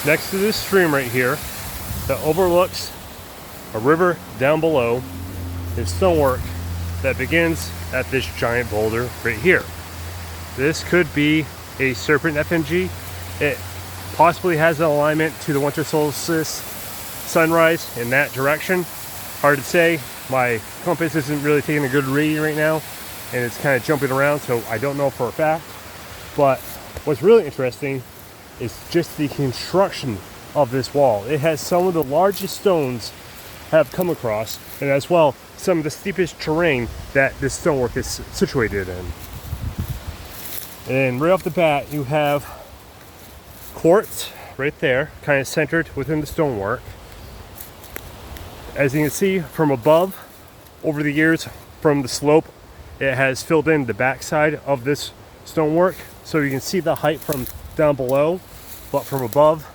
next to this stream right here that overlooks a river down below is stonework that begins at this giant boulder right here. This could be a serpent effigy. It possibly has an alignment to the winter solstice sunrise in that direction. Hard to say. My compass isn't really taking a good reading right now, and it's kind of jumping around, so I don't know for a fact. But what's really interesting is just the construction of this wall. It has some of the largest stones have come across, and as well some of the steepest terrain that this stonework is situated in. And right off the bat, you have quartz right there, kind of centered within the stonework. As you can see from above, over the years, from the slope, it has filled in the backside of this stonework, so you can see the height from down below, but from above,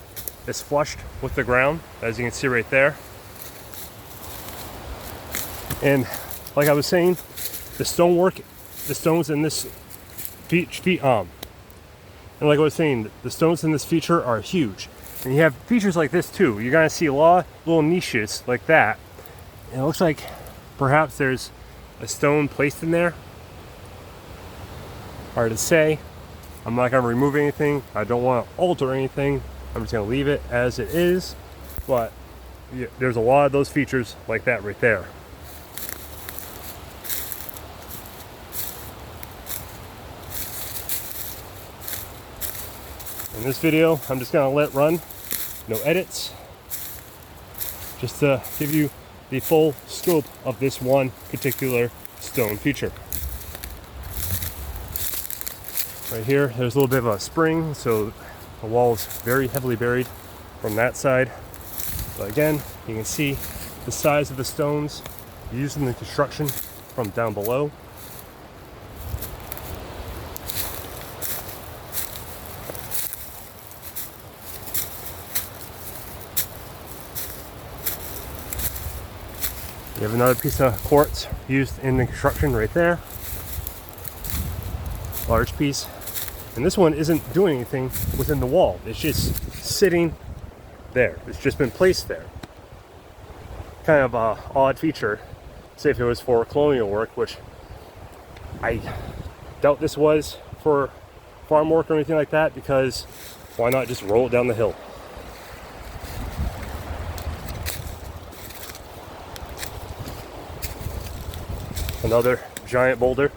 it's flushed with the ground, as you can see right there. And like I was saying, the stonework, the stones in this and like I was saying, the stones in this feature are huge. And you have features like this too. You're gonna see a lot of little niches like that. And it looks like perhaps there's a stone placed in there. Hard to say. I'm not gonna remove anything. I don't want to alter anything. I'm just gonna leave it as it is. But yeah, there's a lot of those features like that right there. In this video, I'm just gonna let run, no edits, just to give you the full scope of this one particular stone feature. Right here, there's a little bit of a spring, so the wall is very heavily buried from that side. But again, you can see the size of the stones used in the construction from down below. You have another piece of quartz used in the construction right there. Large piece. And this one isn't doing anything within the wall. It's just sitting there. It's just been placed there. Kind of an odd feature. Say if it was for colonial work, which I doubt this was for farm work or anything like that, because why not just roll it down the hill? Another giant boulder.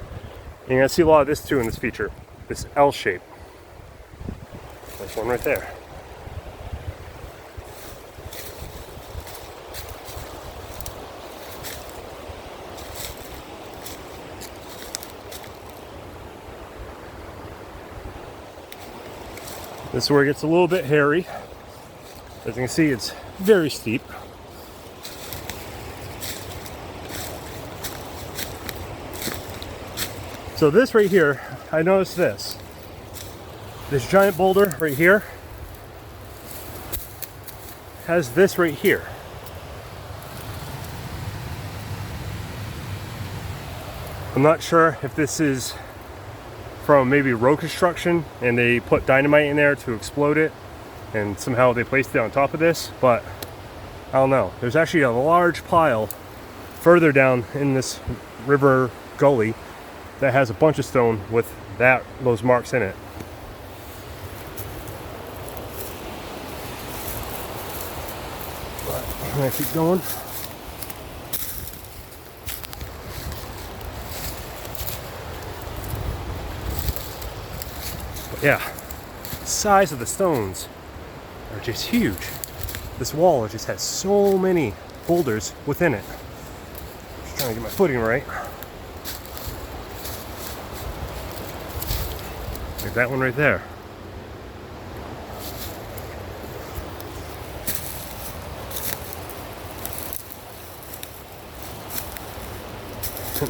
And you're gonna see a lot of this too in this feature. This L shape. There's one right there. This is where it gets a little bit hairy. As you can see, it's very steep. So this right here, I noticed this giant boulder right here has this right here. I'm not sure if this is from maybe road construction and they put dynamite in there to explode it and somehow they placed it on top of this, but I don't know. There's actually a large pile further down in this river gully that has a bunch of stone with those marks in it. But I'm gonna keep going. But yeah, the size of the stones are just huge. This wall just has so many boulders within it. Just trying to get my footing right. Like that one right there.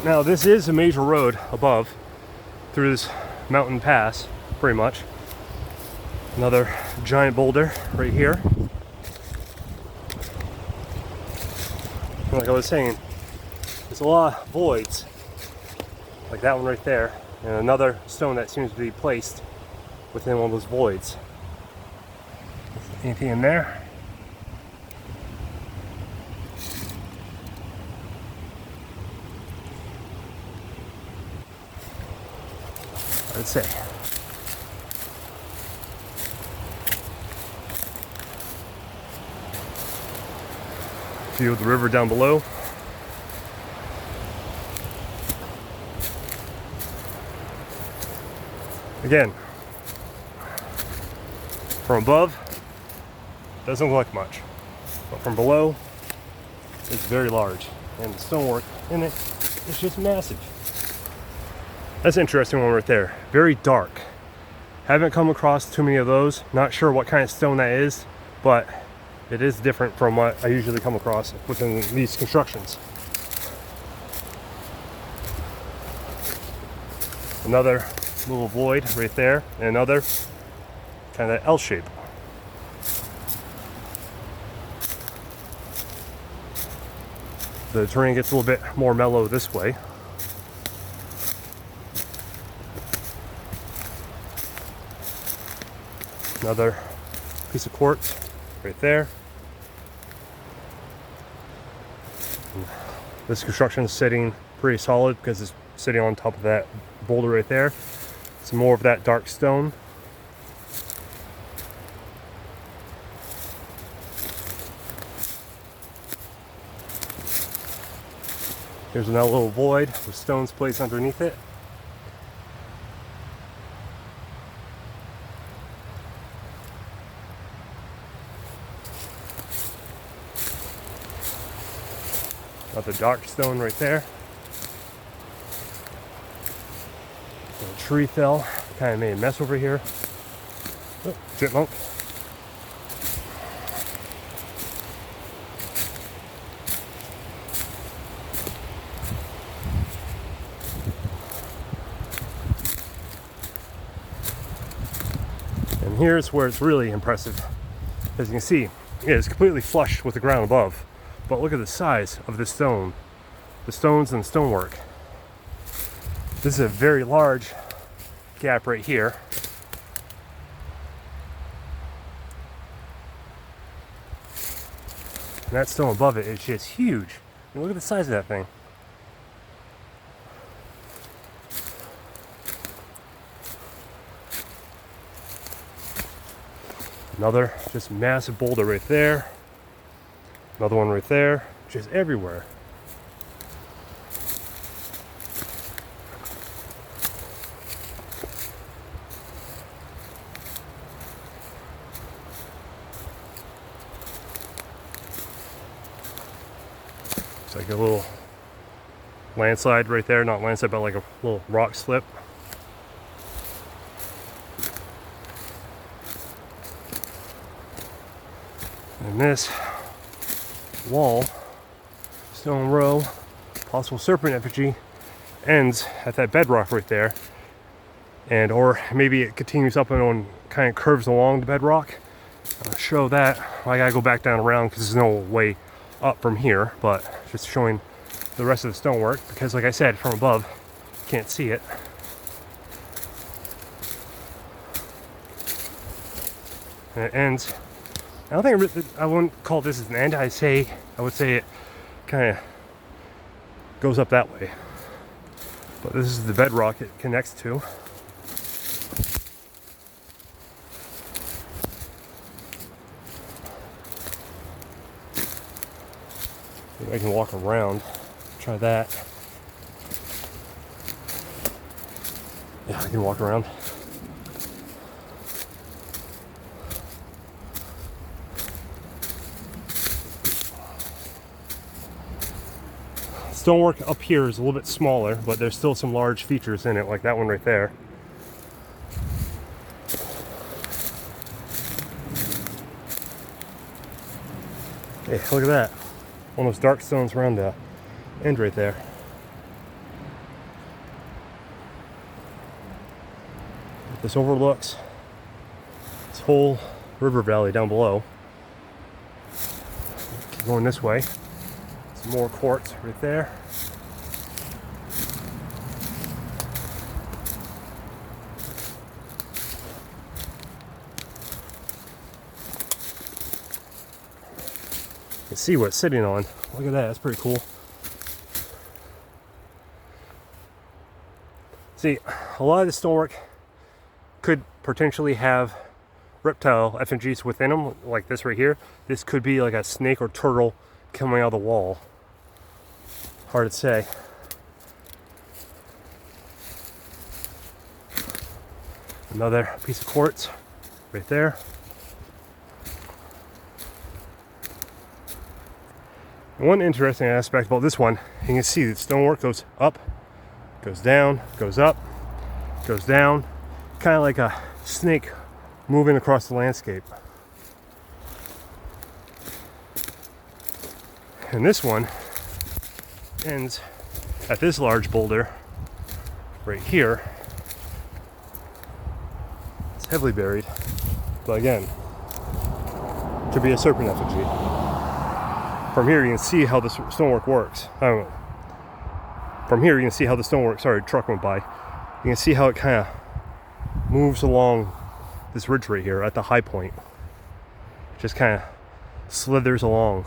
Now this is a major road above through this mountain pass, pretty much. Another giant boulder right here. Like I was saying, there's a lot of voids, like that one right there, and another stone that seems to be placed within one of those voids. Anything in there? Let's see. View of the river down below. Again, from above, doesn't look like much, but from below, it's very large, and the stonework in it is just massive. That's an interesting one right there. Very dark. Haven't come across too many of those. Not sure what kind of stone that is, but it is different from what I usually come across within these constructions. Another little void right there, and another kind of L shape. The terrain gets a little bit more mellow this way. Another piece of quartz right there. And this construction is sitting pretty solid because it's sitting on top of that boulder right there. Some more of that dark stone. Here's another little void with stones placed underneath it. Another dark stone right there. A tree fell, kind of made a mess over here. Oh, chipmunk. And here's where it's really impressive. As you can see, it is completely flush with the ground above. But look at the size of this stone, the stones and the stonework. This is a very large gap right here. And that stone above it is just huge. And look at the size of that thing. Another just massive boulder right there. Another one right there, just everywhere. It's like a little landslide right there, not landslide, but like a little rock slip. And this wall, stone row, possible serpent effigy, ends at that bedrock right there, and or maybe it continues up and kind of curves along the bedrock. I'll show that. I gotta go back down around because there's no way up from here, but just showing the rest of the stonework because, like I said, from above, can't see it. And it ends. I don't think I wouldn't call this an end. I would say it kind of goes up that way. But this is the bedrock it connects to. Maybe I can walk around. Try that. Yeah, I can walk around. Stonework up here is a little bit smaller, but there's still some large features in it, like that one right there. Hey, look at that. One of those dark stones around the end right there. This overlooks this whole river valley down below. Keep going this way. Some more quartz right there. can see what it's sitting on. Look at that, that's pretty cool. See, a lot of the stonework could potentially have reptile effigies within them, like this right here. This could be like a snake or turtle coming out of the wall. Hard to say. Another piece of quartz right there. One interesting aspect about this one, you can see the stonework goes up, goes down, goes up, goes down, kind of like a snake moving across the landscape. And this one ends at this large boulder right here. It's heavily buried, but again, could be a serpent effigy. From here you can see how the stonework works. From here you can see how the stonework, sorry, truck went by. You can see how it kind of moves along this ridge right here at the high point. Just kind of slithers along.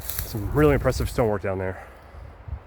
Some really impressive stonework down there.